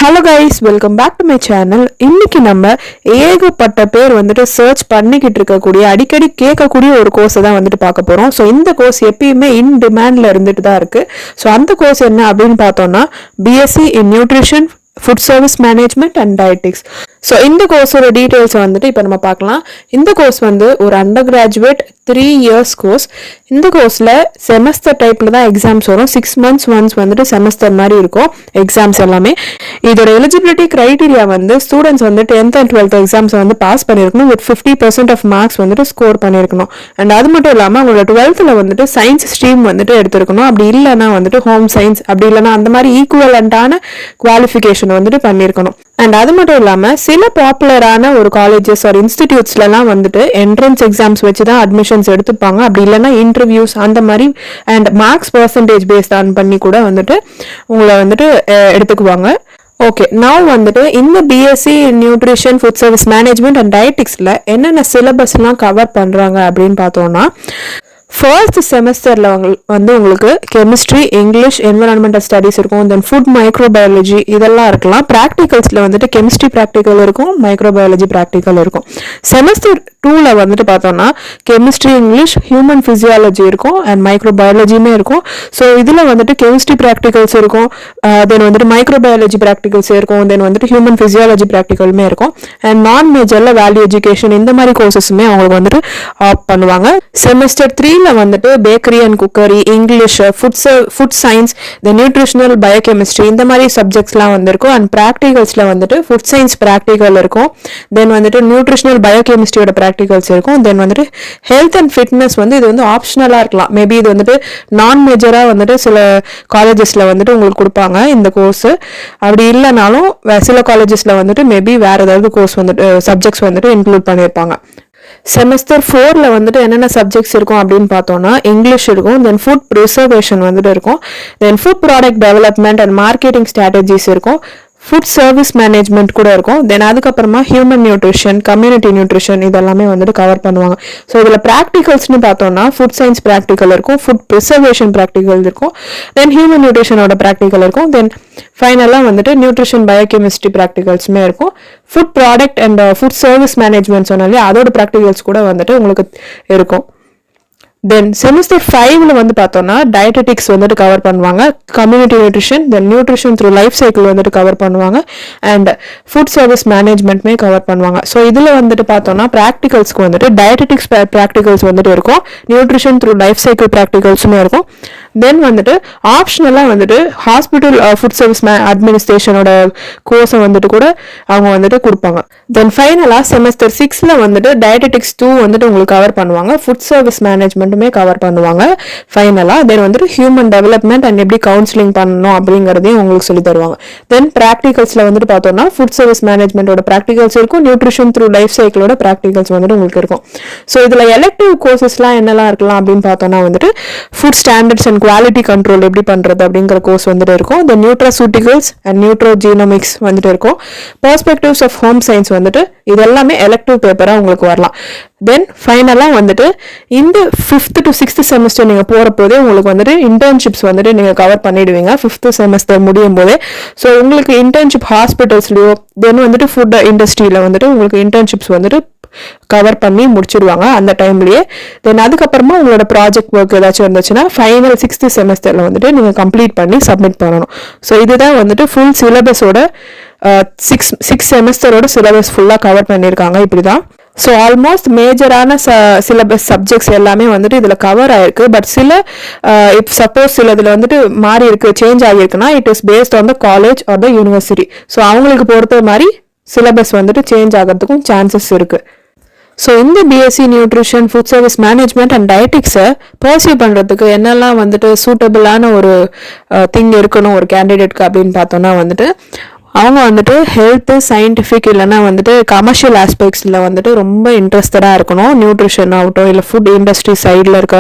Hello guys, welcome back to my channel. இன்னைக்கு நம்ம ஏகப்பட்ட பேர் வந்துட்டு சர்ச் பண்ணிக்கிட்டு இருக்கக்கூடிய, அடிக்கடி கேட்கக்கூடிய ஒரு கோர்ஸை தான் வந்துட்டு பார்க்க போகிறோம். ஸோ இந்த கோர்ஸ் எப்பயுமே இன் டிமாண்டில் இருந்துட்டு தான் இருக்குது. ஸோ அந்த கோர்ஸ் என்ன அப்படின்னு பார்த்தோம்னா, BSc in nutrition, food service management and dietetics. So இந்த கோர்ஸோட டீட்டெயில்ஸ் வந்துட்டு இப்போ நம்ம பார்க்கலாம். இந்த கோர்ஸ் வந்து ஒரு அண்டர் கிராஜுவேட் 3 years கோர்ஸ். இந்த கோர்ஸில் செமஸ்டர் டைப்பில் தான் எக்ஸாம்ஸ் வரும். 6 months ஒன்ஸ் வந்துட்டு செமஸ்டர் மாதிரி இருக்கும் எக்ஸாம்ஸ் எல்லாமே. இதோட எலிஜிபிலிட்டி க்ரைட்டீரியா வந்து ஸ்டூடெண்ட்ஸ் வந்து 10th and 12th எக்ஸாம்ஸ் வந்து பாஸ் பண்ணியிருக்கணும். வித் 50% ஆஃப் மார்க்ஸ் வந்துட்டு ஸ்கோர் பண்ணியிருக்கணும். அண்ட் அது மட்டும் இல்லாமல் அவங்களோட 12th வந்துட்டு சயின்ஸ் ஸ்ட்ரீம் வந்துட்டு எடுத்திருக்கணும். அப்படி இல்லைன்னா வந்துட்டு ஹோம் சயின்ஸ், அப்படி இல்லைன்னா அந்த மாதிரி ஈக்குவலண்டான குவாலிஃபிகேஷன் வந்துட்டு பண்ணியிருக்கணும். அண்ட் அது மட்டும் இல்லாமல் சில பாப்புலரான ஒரு காலேஜஸ் ஒரு இன்ஸ்டிடியூட்ஸ்லாம் வந்துட்டு என்ட்ரன்ஸ் எக்ஸாம்ஸ் வச்சு தான் அட்மிஷன்ஸ் எடுத்துப்பாங்க. அப்படி இல்லைன்னா இன்டர்வியூஸ் அந்த மாதிரி and marks percentage based on பண்ணி கூட வந்துட்டு உங்களை வந்துட்டு எடுத்துக்குவாங்க. ஓகே, நான் வந்துட்டு இந்த BSc nutrition, food service management and டயட்டிக்ஸில் என்னென்ன சிலபஸ்லாம் கவர் பண்ணுறாங்க அப்படின்னு பார்த்தோன்னா, ஃபர்ஸ்ட் செமஸ்டரில் வந்து உங்களுக்கு கெமிஸ்ட்ரி, இங்கிலீஷ், என்விரான்மெண்டல் ஸ்டடீஸ் இருக்கும். தென் ஃபுட், மைக்ரோபயாலஜி இதெல்லாம் இருக்கலாம். ப்ராக்டிகல்ஸில் வந்துட்டு கெமிஸ்ட்ரி ப்ராக்டிக்கல் இருக்கும், மைக்ரோபயாலஜி ப்ராக்டிக்கல் இருக்கும். செமஸ்டர் 2ல் வந்துட்டு பார்த்தோம்னா கெமிஸ்ட்ரி, இங்கிலீஷ், ஹியூமன் ஃபிசியாலஜி இருக்கும் அண்ட் மைக்ரோபயாலஜியுமே இருக்கும். ஸோ இதில் வந்துட்டு கெமிஸ்ட்ரி ப்ராக்டிகல்ஸ் இருக்கும், தென் வந்துட்டு மைக்ரோபயாலஜி ப்ராக்டிகல்ஸ் இருக்கும், தென் வந்துட்டு ஹியூமன் ஃபிசியாலஜி ப்ராக்டிக்கலுமே இருக்கும். அண்ட் நான் மேஜரில் வேல்யூ எஜுகேஷன் இந்த மாதிரி கோர்சஸுமே அவங்களுக்கு வந்துட்டு பண்ணுவாங்க. செமஸ்டர் 3ல் வந்துட்டு bakery and cookery, English, food science, the nutritional, biochemistry இந்த மாதிரி சப்ஜெக்ட்ஸ்லாம் வந்திருக்கும். அண்ட் ப்ராக்டிகல்ஸில் வந்துட்டு ஃபுட் சயின்ஸ் ப்ராக்டிக்கல் இருக்கும், தென் வந்துட்டு நியூட்ரிஷனல் பயோகெமிஸ்ட்ரியோட ப்ராக்டிகல்ஸ் இருக்கும். தென் வந்துட்டு ஹெல்த் அண்ட் ஃபிட்னஸ் வந்து இது வந்து ஆப்ஷனலாக இருக்கலாம். மேபி இது வந்துட்டு நான் மேஜராக வந்துட்டு சில காலேஜஸில் வந்துட்டு உங்களுக்கு கொடுப்பாங்க இந்த கோர்ஸ். அப்படி இல்லைனாலும் சில காலேஜஸில் வந்துட்டு மேபி வேற ஏதாவது கோர்ஸ் வந்துட்டு சப்ஜெக்ட்ஸ் வந்துட்டு இன்க்ளூட் பண்ணியிருப்பாங்க. செமஸ்டர் 4ல் வந்துட்டு என்னென்ன சப்ஜெக்ட்ஸ் இருக்கும் அப்படின்னு பார்த்தோம்னா, இங்கிலீஷ் இருக்கும், தென் ஃபுட் ப்ரிசர்வேஷன் வந்துட்டு இருக்கும், then food product development and marketing strategies இருக்கும், ஃபுட் சர்வீஸ் மேனேஜ்மெண்ட் கூட இருக்கும். தென் அதுக்கப்புறமா ஹியூமன் நியூட்ரிஷன், கம்யூனிட்டி நியூட்ரிஷன் இதெல்லாமே வந்துட்டு கவர் பண்ணுவாங்க. ஸோ இதில் ப்ராக்டிகல்ஸ்னு பார்த்தோம்னா ஃபுட் சயின்ஸ் ப்ராக்டிக்கல் இருக்கும், ஃபுட் ப்ரிசர்வேஷன் ப்ராக்டிக்கல் இருக்கும், தென் ஹியூமன் நியூட்ரிஷனோட ப்ராக்டிக்கல் இருக்கும், தென் ஃபைனலாக வந்துட்டு நியூட்ரிஷன் பயோகெமிஸ்ட்ரி ப்ராக்டிகல்ஸுமே இருக்கும். Food product and food service management சொன்னாலே அதோட ப்ராக்டிகல்ஸ் கூட வந்துட்டு உங்களுக்கு இருக்கும். தென் செமஸ்டர் 5ல் வந்து பார்த்தோம்னா டயட்டெட்டிக்ஸ் வந்துட்டு கவர் பண்ணுவாங்க, கம்யூனிட்டி நியூட்ரிஷன், தென் நியூட்ரிஷன் த்ரூ லைஃப் சைக்கிள் வந்துட்டு கவர் பண்ணுவாங்க, அண்ட் ஃபுட் சர்வீஸ் மேனேஜ்மெண்ட்மே கவர் பண்ணுவாங்க. ஸோ இதில் வந்துட்டு பார்த்தோம்னா ப்ராக்டிகல்ஸ்க்கு வந்துட்டு டயட்டெட்டிக்ஸ் ப்ராக்டிகல்ஸ் வந்துட்டு இருக்கும், நியூட்ரிஷன் த்ரூ லைஃப் சைக்கிள் ப்ராக்டிகல்ஸுமே இருக்கும். தென் வந்துட்டு ஆப்ஷனலாக வந்துட்டு ஹாஸ்பிட்டல் ஃபுட் சர்வீஸ் அட்மினிஸ்ட்ரேஷனோட கோர்ஸை வந்துட்டு கூட அவங்க வந்துட்டு கொடுப்பாங்க. தென் ஃபைனலாக செமஸ்டர் 6ல் வந்துட்டு டயட்டெட்டிக்ஸ் 2 வந்துட்டு உங்களுக்கு கவர் பண்ணுவாங்க, ஃபுட் சர்வீஸ் மேனேஜ்மெண்ட்டுமே கவர் பண்ணுவாங்க ஃபைனலாக. தென் வந்துட்டு ஹியூமன் டெவலப்மெண்ட் அண்ட் எப்படி கவுன்சிலிங் பண்ணணும் அப்படிங்கிறதையும் உங்களுக்கு சொல்லி தருவாங்க. தென் ப்ராக்டிகல்ஸில் வந்துட்டு பார்த்தோம்னா ஃபுட் சர்வீஸ் மேனேஜ்மெண்ட்டோட ப்ராக்டிகல்ஸ் இருக்கும், நியூட்ரிஷன் த்ரூ லைஃப் சைக்கிளோட ப்ராக்டிகல்ஸ் வந்துட்டு உங்களுக்கு இருக்கும். ஸோ இதில் எலெக்டிவ் கோர்சஸ்லாம் என்னெல்லாம் இருக்கலாம் அப்படின்னு பார்த்தோம்னா வந்துட்டு food standards and quality control எப்படி பண்ணுறது அப்படிங்கிற கோர்ஸ் வந்துட்டு இருக்கும், இந்த நியூட்ராசூட்டிகல்ஸ் அண்ட் நியூட்ரோஜீனோமிக்ஸ் வந்துட்டு இருக்கும், பெர்ஸ்பெக்டிவ்ஸ் ஆஃப் ஹோம் சயின்ஸ் வந்துட்டு இது எல்லாமே எலெக்டிவ் பேப்பராக உங்களுக்கு வரலாம். தென் ஃபைனலாக வந்துட்டு இந்த 5th to 6th செமஸ்டர் நீங்கள் போகிற போதே உங்களுக்கு வந்துட்டு இன்டர்ன்ஷிப்ஸ் வந்துட்டு நீங்கள் கவர் பண்ணிடுவீங்க 5th செமஸ்டர் முடியும் போதே. ஸோ உங்களுக்கு இன்டர்ன்ஷிப் ஹாஸ்பிட்டல்ஸ்லையோ தென் வந்துட்டு ஃபுட் இண்டஸ்ட்ரியில் வந்துட்டு உங்களுக்கு இன்டர்ன்ஷிப்ஸ் வந்துட்டு கவர் பண்ணி முடிச்சிடுவாங்க அந்த டைம்லேயே. தென் அதுக்கப்புறமா உங்களோட ப்ராஜெக்ட் ஒர்க் ஏதாச்சும் இருந்துச்சுன்னா ஃபைனல் 6th செமஸ்டரில் வந்துட்டு நீங்கள் கம்ப்ளீட் பண்ணி சப்மிட் பண்ணணும். ஸோ இதுதான் வந்துட்டு ஃபுல் சிலபஸோட 6 செமஸ்டரோட சிலபஸ் ஃபுல்லாக கவர் பண்ணியிருக்காங்க. இப்படி தான். ஸோ ஆல்மோஸ்ட் மேஜரான சிலபஸ் சப்ஜெக்ட்ஸ் எல்லாமே வந்துட்டு இதில் கவர் ஆயிருக்கு. பட் சில இப் சப்போஸ் சில இதில் வந்துட்டு மாறி இருக்கு, சேஞ்ச் ஆகியிருக்குன்னா it is based on the college or the university. So அவங்களுக்கு பொறுத்த மாதிரி சிலபஸ் வந்துட்டு சேஞ்ச் ஆகிறதுக்கும் சான்சஸ் இருக்கு. ஸோ இந்த BSc nutrition, food service management and டயட்டிக்ஸை பர்சியூ பண்ணுறதுக்கு என்னெல்லாம் வந்துட்டு சூட்டபிளான ஒரு திங் இருக்கணும் ஒரு கேண்டிடேட்க்கு அப்படின்னு பார்த்தோன்னா வந்துட்டு அவங்க வந்துட்டு ஹெல்த்து, சயின்டிஃபிக் இல்லைன்னா வந்துட்டு கமர்ஷியல் ஆஸ்பெக்ட்ஸில் வந்துட்டு ரொம்ப இன்ட்ரெஸ்டடாக இருக்கணும். நியூட்ரிஷன் ஆகட்டும் இல்லை ஃபுட் இண்டஸ்ட்ரி சைடில் இருக்க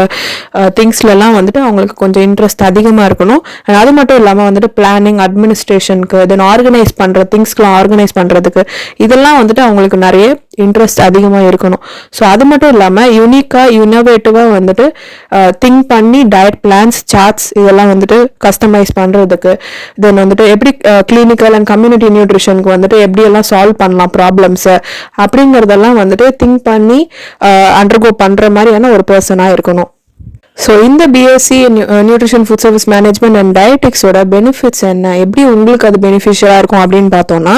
திங்ஸ்லலாம் வந்துட்டு அவங்களுக்கு கொஞ்சம் இன்ட்ரெஸ்ட் அதிகமாக இருக்கணும். அது மட்டும் இல்லாமல் வந்துட்டு பிளானிங், அட்மினிஸ்ட்ரேஷனுக்கு, தென் ஆர்கனைஸ் பண்ணுற திங்ஸ்க்கெலாம் ஆர்கனைஸ் பண்ணுறதுக்கு இதெல்லாம் வந்துட்டு அவங்களுக்கு நிறைய இன்ட்ரெஸ்ட் அதிகமாக இருக்கணும். ஸோ அது மட்டும் இல்லாமல் இனோவேட்டிவாக வந்துட்டு திங்க் பண்ணி டயட் பிளான்ஸ், சார்ட்ஸ் இதெல்லாம் வந்துட்டு கஸ்டமைஸ் பண்ணுறதுக்கு, தென் வந்துட்டு எப்படி கிளினிக்கல் அண்ட் கம்யூனிட்டி நியூட்ரிஷனுக்கு வந்துட்டு எப்படியெல்லாம் சால்வ் பண்ணலாம் ப்ராப்ளம்ஸை அப்படிங்கிறதெல்லாம் வந்துட்டு திங்க் பண்ணி அண்டர்கோ பண்ணுற மாதிரியான ஒரு பர்சனாக இருக்கணும். ஸோ இந்த BSc nutrition food service management and டயட்டிக்ஸோட பெனிஃபிட்ஸ் என்ன, எப்படி உங்களுக்கு அது பெனிஃபிஷியலாக இருக்கும் அப்படின்னு பார்த்தோம்னா,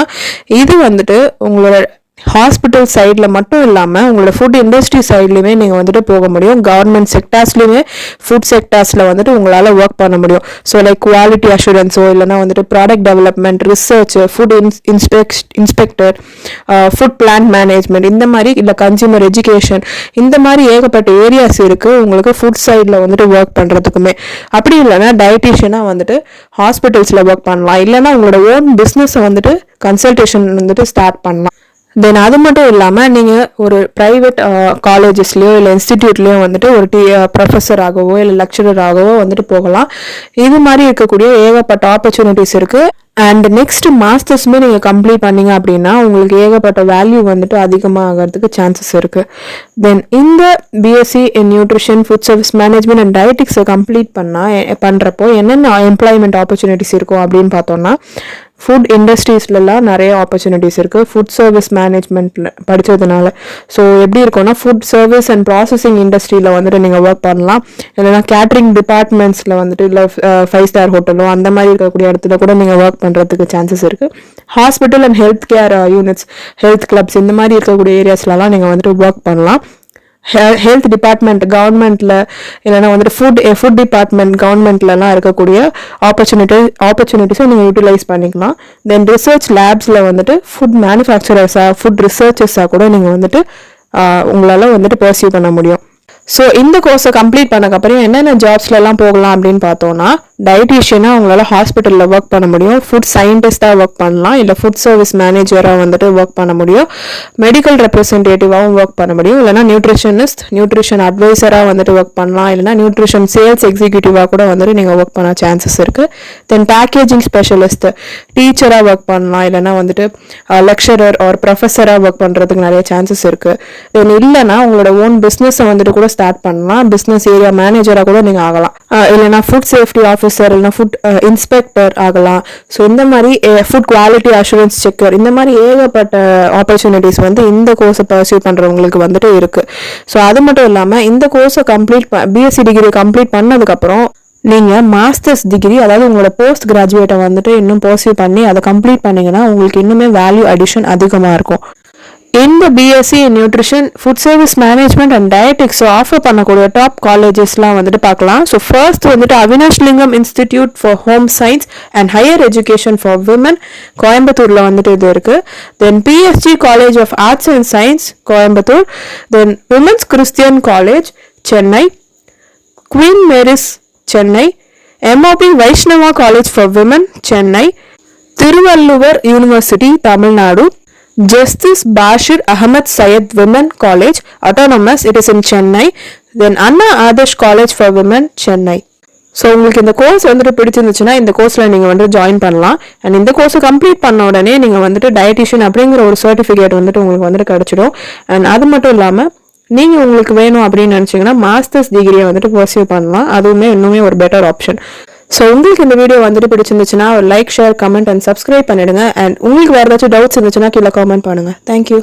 இது வந்துட்டு உங்களோட ஹாஸ்பிட்டல் சைடில் மட்டும் இல்லாமல் உங்களோட ஃபுட் இண்டஸ்ட்ரி சைட்லையுமே நீங்கள் வந்துட்டு போக முடியும். கவர்மெண்ட் செக்டார்ஸ்லையுமே ஃபுட் செக்டார்ஸில் வந்துட்டு உங்களால் ஒர்க் பண்ண முடியும். ஸோ லைக் குவாலிட்டி அஷூரன்ஸோ இல்லைனா வந்துட்டு product development, research, food inspector, food plan management, இந்த மாதிரி இல்லை கன்சியூமர் எஜுகேஷன், இந்த மாதிரி ஏகப்பட்ட ஏரியாஸ் இருக்குது உங்களுக்கு ஃபுட் சைடில் வந்துட்டு ஒர்க் பண்ணுறதுக்குமே. அப்படி இல்லைன்னா டயட்டிஷியனாக வந்துட்டு ஹாஸ்பிட்டல்ஸில் ஒர்க் பண்ணலாம், இல்லைனா உங்களோட ஓன் பிஸ்னஸை வந்துட்டு கன்சல்டேஷன் வந்துட்டு ஸ்டார்ட் பண்ணலாம். தென் அது மட்டும் இல்லாமல் நீங்கள் ஒரு ப்ரைவேட் காலேஜஸ்லேயோ இல்லை இன்ஸ்டிடியூட்லேயோ வந்துட்டு ஒரு ப்ரொஃபஸராகவோ இல்லை லெக்சரராகவோ வந்துட்டு போகலாம். இது மாதிரி இருக்கக்கூடிய ஏகப்பட்ட ஆப்பர்ச்சுனிட்டிஸ் இருக்குது. அண்ட் நெக்ஸ்ட் மாஸ்டர்ஸுமே நீங்கள் கம்ப்ளீட் பண்ணீங்க அப்படின்னா உங்களுக்கு ஏகப்பட்ட வேல்யூ வந்துட்டு அதிகமாகிறதுக்கு சான்சஸ் இருக்குது. தென் இந்த BSc in nutrition food service management and டயட்டிக்ஸை கம்ப்ளீட் பண்ணுறப்போ என்னென்ன எம்ப்ளாய்மெண்ட் ஆப்பர்ச்சுனிட்டிஸ் இருக்கும் அப்படின்னு பார்த்தோம்னா, ஃபுட் இண்டஸ்ட்ரீஸ்லாம் நிறைய ஆப்பர்ச்சுனிட்டிஸ் இருக்குது ஃபுட் சர்வீஸ் மேனேஜ்மெண்ட்டில் படித்ததுனால. ஸோ எப்படி இருக்கும்னா, ஃபுட் சர்வீஸ் அண்ட் ப்ராசஸிங் இண்டஸ்ட்ரியில் வந்துட்டு நீங்கள் ஒர்க் பண்ணலாம், இல்லைனா கேட்ரிங் டிபார்ட்மெண்ட்ஸில் வந்துட்டு இல்லை 5 ஸ்டார் ஹோட்டலோ அந்த மாதிரி இருக்கக்கூடிய இடத்துல கூட நீங்கள் ஒர்க் பண்ணுறதுக்கு சான்சஸ் இருக்குது. Hospital and health care units, health clubs, இந்த மாதிரி இருக்கக்கூடிய ஏரியாஸ்லலாம் நீங்கள் வந்துட்டு ஒர்க் பண்ணலாம். ஹெல்த் டிபார்ட்மெண்ட் கவர்மெண்ட்டில் இல்லைனா வந்துட்டு ஃபுட் டிபார்ட்மெண்ட் கவர்மெண்ட்லலாம் இருக்கக்கூடிய ஆப்பர்ச்சுனிட்டிஸை நீங்கள் யூட்டிலைஸ் பண்ணிக்கலாம். தென் ரிசர்ச் லேப்ஸில் வந்துட்டு ஃபுட் மேனுஃபேக்சரர்ஸாக, ஃபுட் ரிசர்ச்சர்ஸாக கூட நீங்கள் வந்துட்டு உங்களால் வந்துட்டு பர்சியூ பண்ண முடியும். ஸோ இந்த கோர்ஸை கம்ப்ளீட் பண்ணக்கப்புறம் என்னென்ன ஜாப்ஸ்லாம் போகலாம் அப்படின்னு பார்த்தோன்னா, டயட்டீஷியனாக உங்களால் ஹாஸ்பிட்டலில் ஒர்க் பண்ண முடியும், ஃபுட் சயின்டிஸ்டாக ஒர்க் பண்ணலாம், இல்லை ஃபுட் சர்வீஸ் மேனேஜராக வந்துட்டு ஒர்க் பண்ண முடியும், மெடிக்கல் ரெப்ரசன்டேட்டிவாகவும் ஒர்க் பண்ண முடியும், இல்லைனா நியூட்ரிஷனிஸ்ட், நியூட்ரிஷன் அட்வைசராக வந்துட்டு ஒர்க் பண்ணலாம், இல்லைனா நியூட்ரிஷன் சேல்ஸ் எக்ஸிக்யூட்டிவாக கூட வந்துட்டு நீங்கள் ஒர்க் பண்ண சான்சஸ் இருக்குது. தென் பேக்கேஜிங் ஸ்பெஷலிஸ்ட், டீச்சராக ஒர்க் பண்ணலாம், இல்லைனா வந்துட்டு லெக்சரர் ஆர் ப்ரொஃபஸராக ஒர்க் பண்ணுறதுக்கு நிறைய சான்சஸ் இருக்குது. தென் இல்லைனா உங்களோட ஓன் பிஸ்னஸை வந்துட்டு கூட ஸ்டார்ட் பண்ணலாம், பிஸ்னஸ் ஏரியா மேனேஜராக கூட நீங்கள் ஆகலாம், இல்லைனா ஃபுட் சேஃப்டி ஆஃபீஸர், இல்லைனா ஃபுட் இன்ஸ்பெக்டர் ஆகலாம். ஸோ இந்த மாதிரி ஃபுட் குவாலிட்டி அஷூரன்ஸ் செக்கர், இந்த மாதிரி ஏகப்பட்ட ஆப்பர்ச்சுனிட்டிஸ் வந்து இந்த கோர்ஸை பர்சியூ பண்ணுறவங்களுக்கு வந்துட்டு இருக்குது. ஸோ அது மட்டும் இல்லாமல் இந்த கோர்ஸை பிஎஸ்சி டிகிரி கம்ப்ளீட் பண்ணதுக்கப்புறம் நீங்கள் மாஸ்டர்ஸ் டிகிரி, அதாவது உங்களோட போஸ்ட் கிராஜுவேட்டை வந்துட்டு இன்னும் பர்சியூ பண்ணி அதை கம்ப்ளீட் பண்ணிங்கன்னா உங்களுக்கு இன்னுமே வேல்யூ அடிஷன் அதிகமாக இருக்கும். இந்த BSc nutrition food service management and dietetics offer பண்ணக்கூடிய டாப் காலேஜஸ்லாம் வந்துட்டு பார்க்கலாம். ஸோ ஃபர்ஸ்ட் வந்துட்டு Avinash Lingam institute for home science and higher education for women, கோயம்புத்தூரில் வந்துட்டு இது இருக்குது. Then PSG college of arts and science, Coimbatore. Then women's Christian college, Chennai. Queen Mary's, Chennai. MOP Vaishnava college for women, Chennai. Thiruvalluvar university, Tamil Nadu. Justice Bashir Ahmed Syed Women College, Autonomous, it is in Chennai. Then Anna Adarsh College for Women, Chennai. So உங்களுக்கு இந்த course வந்துட்டு பிடிச்சிருந்துச்சுன்னா இந்த கோர்ஸில் நீங்கள் வந்து join பண்ணலாம். And இந்த கோர்ஸை கம்ப்ளீட் பண்ண உடனே நீங்கள் வந்துட்டு டயட்டிஷியன் அப்படிங்கிற ஒரு சர்டிஃபிகேட் வந்துட்டு உங்களுக்கு வந்துட்டு கிடச்சிடும். அண்ட் அது மட்டும் இல்லாமல் நீங்கள் உங்களுக்கு வேணும் அப்படின்னு நினச்சிங்கன்னா மாஸ்டர்ஸ் டிகிரியை வந்துட்டு பர்சியூ பண்ணலாம், அதுவுமே இன்னுமே ஒரு பெட்டர் ஆப்ஷன். ஸோ உங்களுக்கு இந்த வீடியோ வந்துட்டு பிடிச்சிருந்துச்சுன்னா ஒரு like, share, comment and subscribe பண்ணிடுங்க. அண்ட் உங்களுக்கு வேறு ஏதாச்சும் டவுட்ஸ் இருந்துச்சுன்னா கீழே கமெண்ட் பண்ணுங்கள். தேங்க்யூ.